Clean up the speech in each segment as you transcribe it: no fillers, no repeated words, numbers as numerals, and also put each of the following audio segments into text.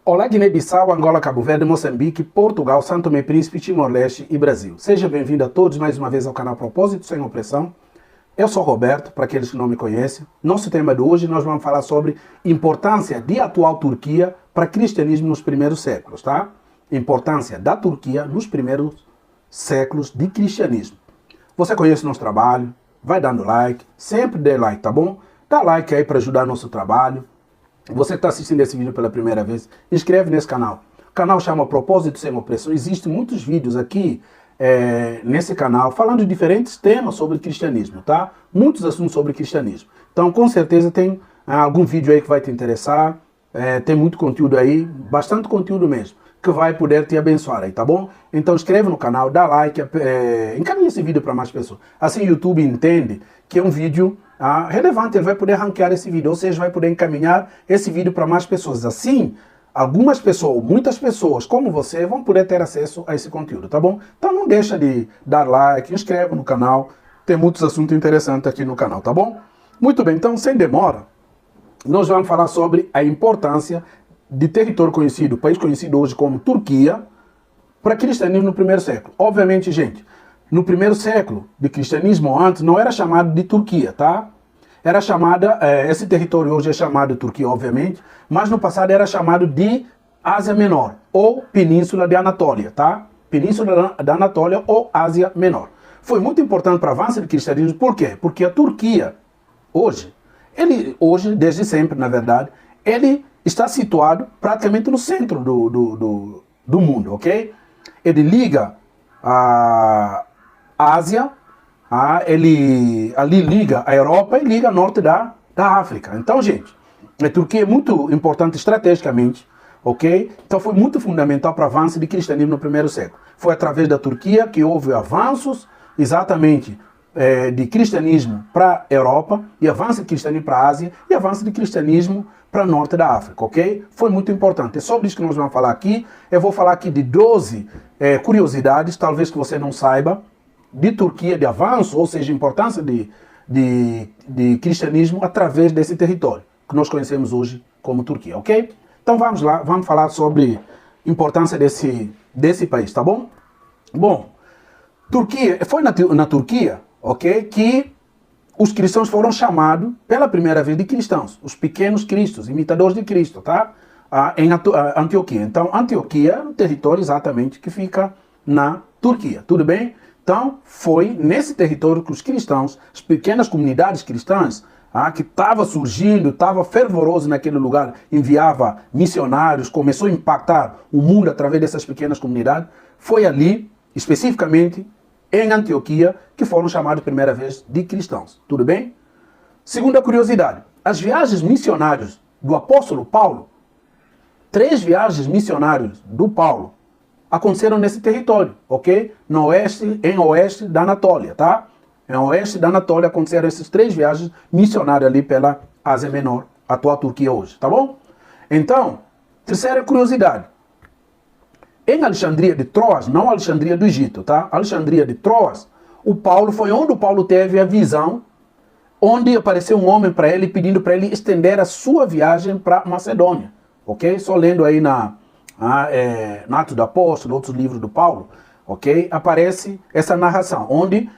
Olá, Guiné-Bissau, Angola, Cabo Verde, Moçambique, Portugal, São Tomé e Príncipe, Timor-Leste e Brasil. Seja bem-vindo a todos mais uma vez ao canal Propósito Sem Opressão. Eu sou Roberto, para aqueles que não me conhecem. Nosso tema de hoje nós vamos falar sobre importância de atual Turquia para cristianismo nos primeiros séculos, tá? Importância da Turquia nos primeiros séculos de cristianismo. Você conhece nosso trabalho, vai dando like, sempre dê like, tá bom? Dá like aí para ajudar nosso trabalho. Você que está assistindo esse vídeo pela primeira vez, inscreve nesse canal. O canal chama Propósito Sem Opressão. Existem muitos vídeos aqui nesse canal falando de diferentes temas sobre cristianismo, tá? Muitos assuntos sobre cristianismo. Então, com certeza tem algum vídeo aí que vai te interessar. Tem muito conteúdo aí, bastante conteúdo mesmo, que vai poder te abençoar aí, tá bom? Então, inscreve no canal, dá like, encaminhe esse vídeo para mais pessoas. Assim o YouTube entende que é um vídeo relevante, ele vai poder ranquear esse vídeo, ou seja, vai poder encaminhar esse vídeo para mais pessoas. Assim, algumas pessoas, muitas pessoas como você vão poder ter acesso a esse conteúdo, tá bom? Então não deixa de dar like, inscreve no canal, tem muitos assuntos interessantes aqui no canal, tá bom? Muito bem, então sem demora, nós vamos falar sobre a importância de território conhecido, país conhecido hoje como Turquia, para cristianismo no primeiro século. Obviamente, gente, no primeiro século de cristianismo, antes, não era chamado de Turquia, tá? Era chamada, esse território hoje é chamado de Turquia, obviamente, mas no passado era chamado de Ásia Menor, ou Península de Anatólia, tá? Península da Anatólia ou Ásia Menor. Foi muito importante para o avanço do cristianismo, por quê? Porque a Turquia, hoje, desde sempre, na verdade, ele está situado praticamente no centro do mundo, ok? Ele liga a Ásia, ele ali liga a Europa e liga a norte da África. Então, gente, a Turquia é muito importante estrategicamente, ok? Então foi muito fundamental para o avanço de cristianismo no primeiro século. Foi através da Turquia que houve avanços, exatamente, de cristianismo para a Europa, e avanço de cristianismo para a Ásia, e avanço de cristianismo para o norte da África, ok? Foi muito importante. É sobre isso que nós vamos falar aqui. Eu vou falar aqui de 12 curiosidades, talvez que você não saiba, de Turquia, de avanço, ou seja, importância de cristianismo através desse território, que nós conhecemos hoje como Turquia, ok? Então vamos lá, vamos falar sobre a importância desse país, tá bom? Bom, Turquia, foi na Turquia, ok, que os cristãos foram chamados pela primeira vez de cristãos, os pequenos cristos, imitadores de Cristo, tá? Em Antioquia. Então, Antioquia é um território exatamente que fica na Turquia, tudo bem? Então, foi nesse território que os cristãos, as pequenas comunidades cristãs, que estava surgindo, estava fervoroso naquele lugar, enviava missionários, começou a impactar o mundo através dessas pequenas comunidades, foi ali, especificamente, em Antioquia, que foram chamados primeira vez de cristãos. Tudo bem? Segunda curiosidade, as viagens missionárias do apóstolo Paulo, 3 viagens missionárias do Paulo, aconteceram nesse território, ok? Em oeste da Anatólia, tá? Em oeste da Anatólia aconteceram essas 3 viagens missionárias ali pela Ásia Menor, atual Turquia hoje, tá bom? Então, terceira curiosidade. Em Alexandria de Troas, não Alexandria do Egito, tá? Alexandria de Troas, foi onde o Paulo teve a visão, onde apareceu um homem para ele pedindo para ele estender a sua viagem para Macedônia, ok? Só lendo aí no Atos do Apóstolo, outros livros do Paulo, ok? Aparece essa narração, onde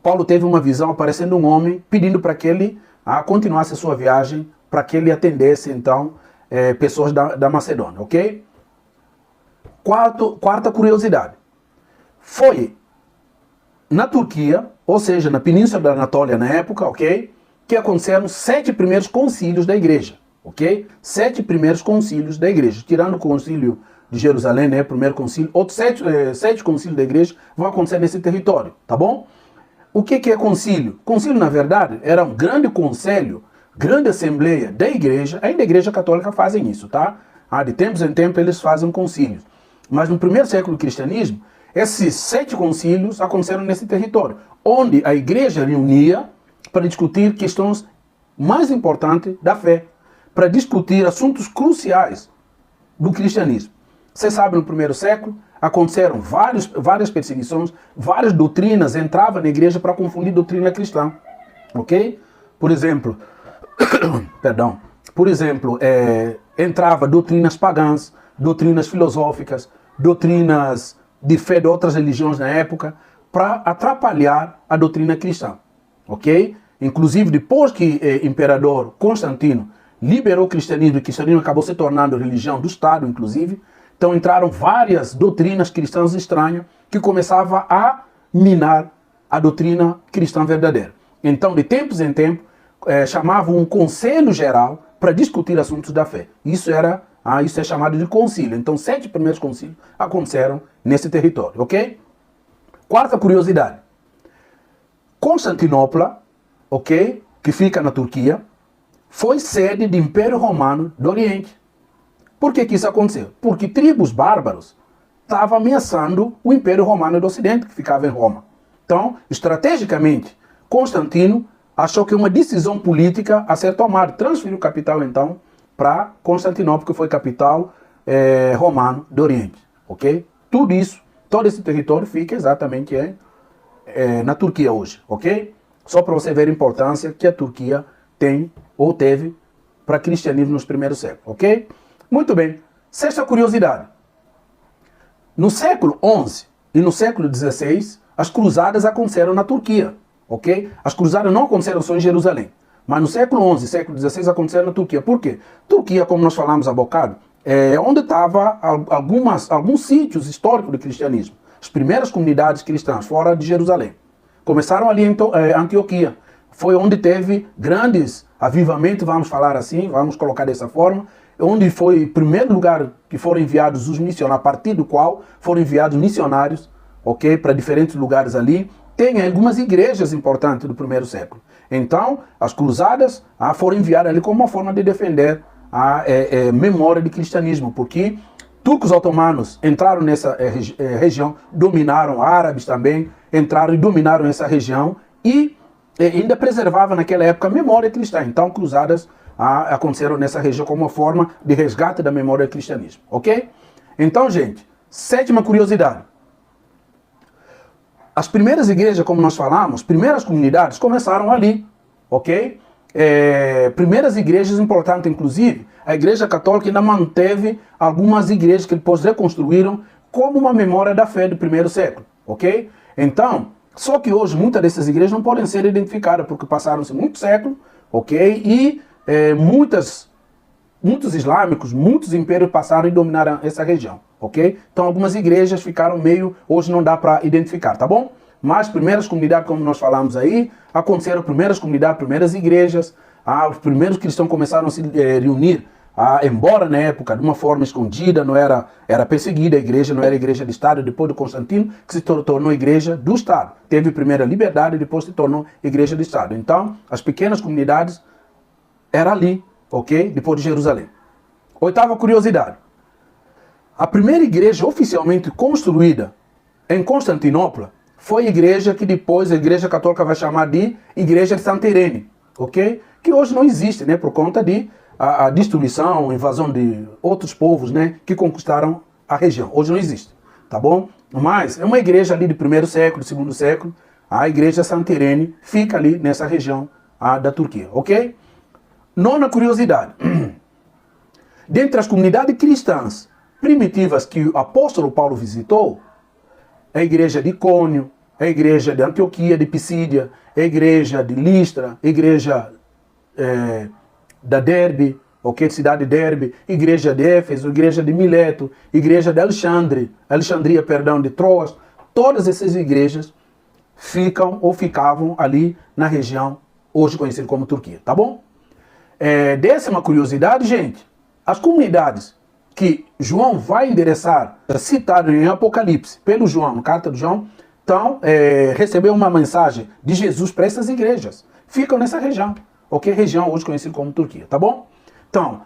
Paulo teve uma visão aparecendo um homem pedindo para que ele continuasse a sua viagem, para que ele atendesse, então, pessoas da Macedônia, ok? Quarta curiosidade. Foi na Turquia, ou seja, na Península da Anatólia na época, ok? Que aconteceram 7 primeiros concílios da igreja, ok? 7 primeiros concílios da igreja, tirando o concílio de Jerusalém, né? Primeiro concílio, outros 7 concílios da igreja vão acontecer nesse território, tá bom? O que é concílio? Concílio, na verdade, era um grande conselho, grande assembleia da igreja, ainda a igreja católica fazem isso, tá? De tempos em tempos eles fazem concílios. Mas no primeiro século do cristianismo, esses 7 concílios aconteceram nesse território, onde a igreja reunia para discutir questões mais importantes da fé, para discutir assuntos cruciais do cristianismo. Você sabe, no primeiro século, aconteceram várias perseguições, várias doutrinas entravam na igreja para confundir doutrina cristã, ok? Por exemplo, entrava doutrinas pagãs, doutrinas filosóficas, doutrinas de fé de outras religiões na época, para atrapalhar a doutrina cristã, ok? Inclusive, depois que o imperador Constantino liberou o cristianismo, e o cristianismo acabou se tornando religião do Estado, inclusive, então entraram várias doutrinas cristãs estranhas que começavam a minar a doutrina cristã verdadeira. Então, de tempos em tempos, chamavam um conselho geral para discutir assuntos da fé. Isso é chamado de concílio. Então, 7 primeiros concílios aconteceram nesse território, ok? Quarta curiosidade. Constantinopla, ok, que fica na Turquia, foi sede do Império Romano do Oriente. Por que isso aconteceu? Porque tribos bárbaros estavam ameaçando o Império Romano do Ocidente, que ficava em Roma. Então, estrategicamente, Constantino achou que uma decisão política a ser tomada, transferiu capital então para Constantinopla, que foi capital romano do Oriente, ok? Tudo isso, todo esse território fica exatamente na Turquia hoje, ok? Só para você ver a importância que a Turquia tem ou teve para o cristianismo nos primeiros séculos, ok? Muito bem. Sexta curiosidade. No século XI e no século XVI, as cruzadas aconteceram na Turquia, ok? As cruzadas não aconteceram só em Jerusalém, mas no século XI e século XVI aconteceram na Turquia. Por quê? Turquia, como nós falamos há bocado, é onde estavam alguns sítios históricos do cristianismo. As primeiras comunidades cristãs fora de Jerusalém. Começaram ali em Antioquia. Foi onde teve grandes avivamentos, vamos falar assim, vamos colocar dessa forma, onde foi o primeiro lugar que foram enviados os missionários, a partir do qual foram enviados missionários, ok, para diferentes lugares ali. Tem algumas igrejas importantes do primeiro século. Então, as cruzadas foram enviadas ali como uma forma de defender a memória do cristianismo, porque turcos otomanos entraram nessa região, dominaram, árabes também entraram e dominaram essa região e ainda preservava naquela época a memória cristã. Então, cruzadas aconteceram nessa região como uma forma de resgate da memória do cristianismo, ok? Então, gente, sétima curiosidade. As primeiras igrejas, como nós falamos, primeiras comunidades começaram ali, ok? Primeiras igrejas importantes, inclusive, a Igreja Católica ainda manteve algumas igrejas que depois reconstruíram como uma memória da fé do primeiro século, ok? Então, só que hoje muitas dessas igrejas não podem ser identificadas porque passaram-se muitos séculos, ok? E muitos islâmicos, muitos impérios passaram e dominaram essa região, ok? Então algumas igrejas ficaram hoje não dá para identificar, tá bom? Mas primeiras comunidades, como nós falamos aí, aconteceram primeiras comunidades, primeiras igrejas, os primeiros cristãos começaram a se reunir, embora na época de uma forma escondida, não era perseguida a igreja, não era igreja de Estado, depois de Constantino, que se tornou igreja do Estado. Teve primeiro a liberdade e depois se tornou igreja do Estado. Então, as pequenas comunidades eram ali, ok? Depois de Jerusalém. Oitava curiosidade. A primeira igreja oficialmente construída em Constantinopla foi a igreja que depois a Igreja Católica vai chamar de Igreja de Santa Irene, ok? Que hoje não existe, né? Por conta de a destruição, a invasão de outros povos, né? Que conquistaram a região. Hoje não existe, tá bom? Mas é uma igreja ali do primeiro século, do segundo século. A Igreja Santa Irene fica ali nessa região da Turquia, ok? Nona curiosidade. Dentre as comunidades cristãs primitivas que o apóstolo Paulo visitou, a igreja de Icônio, a igreja de Antioquia, de Pisídia, a igreja de Listra, a igreja da Derbe, ok, cidade de Derbe, igreja de Éfeso, igreja de Mileto, igreja de Alexandria, de Troas. Todas essas igrejas ficavam ali na região hoje conhecida como Turquia, tá bom? Décima curiosidade, gente, as comunidades que João vai endereçar, citado em Apocalipse, pelo João, na carta de João, então, recebeu uma mensagem de Jesus para essas igrejas. Ficam nessa região, ok? Região hoje conhecida como Turquia, tá bom? Então,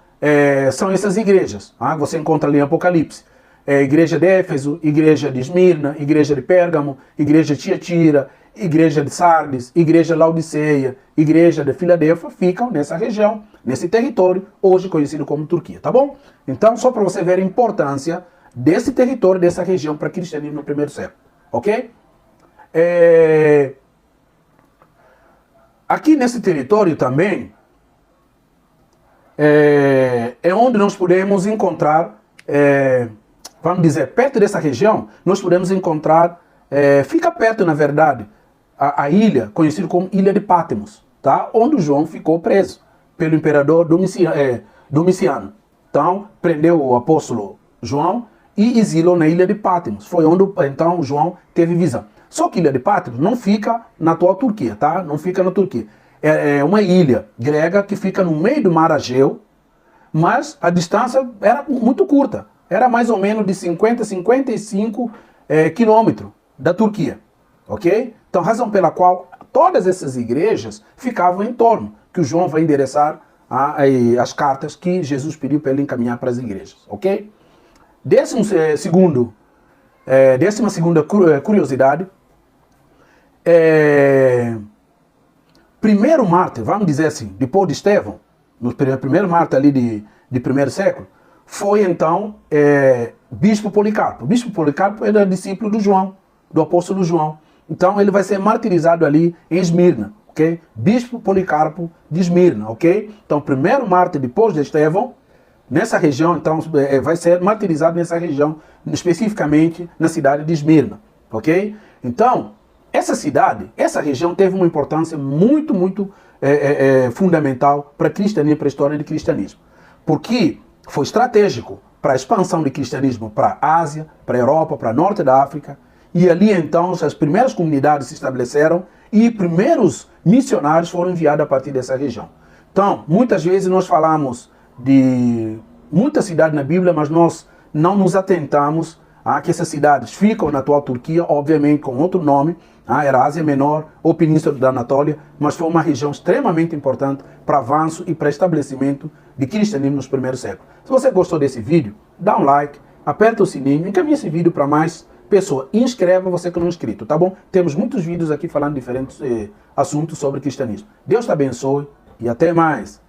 são essas igrejas, você encontra ali em Apocalipse. Igreja de Éfeso, igreja de Esmirna, igreja de Pérgamo, igreja de Tiatira, igreja de Sardes, igreja de Laodiceia, igreja de Filadélfia, ficam nessa região, nesse território, hoje conhecido como Turquia, tá bom? Então, só para você ver a importância desse território, dessa região para o cristianismo no primeiro século, ok? Aqui nesse território também, é onde nós podemos encontrar vamos dizer, perto dessa região, nós podemos encontrar, fica perto, na verdade, a ilha, conhecida como Ilha de Patmos, tá? Onde João ficou preso pelo imperador Domiciano. Então, prendeu o apóstolo João e exilou na Ilha de Patmos. Foi onde, então, João teve visão. Só que Ilha de Patmos não fica na atual Turquia, tá? Não fica na Turquia. É uma ilha grega que fica no meio do mar Egeu, mas a distância era muito curta. Era mais ou menos de 50 a 55 quilômetros da Turquia, ok? Então, razão pela qual todas essas igrejas ficavam em torno, que o João vai endereçar as cartas que Jesus pediu para ele encaminhar para as igrejas, ok? Décima segunda curiosidade, primeiro mártir, vamos dizer assim, depois de Estevão, no primeiro mártir ali de primeiro século, foi então Bispo Policarpo. Bispo Policarpo era discípulo do João, do apóstolo João. Então ele vai ser martirizado ali em Esmirna, ok? Bispo Policarpo de Esmirna, ok? Então o primeiro mártir depois de Estevão, nessa região, então vai ser martirizado nessa região, especificamente na cidade de Esmirna, ok? Então, essa região teve uma importância muito, muito fundamental para a cristianismo, para a história do cristianismo. Porque foi estratégico para a expansão do cristianismo para a Ásia, para a Europa, para o norte da África. E ali então as primeiras comunidades se estabeleceram e primeiros missionários foram enviados a partir dessa região. Então, muitas vezes nós falamos de muitas cidades na Bíblia, mas nós não nos atentamos que essas cidades ficam na atual Turquia, obviamente com outro nome, era Ásia Menor ou Península da Anatólia, mas foi uma região extremamente importante para avanço e para estabelecimento de cristianismo nos primeiros séculos. Se você gostou desse vídeo, dá um like, aperta o sininho, encaminhe esse vídeo para mais pessoas. E inscreva você que não é inscrito, tá bom? Temos muitos vídeos aqui falando diferentes assuntos sobre cristianismo. Deus te abençoe e até mais.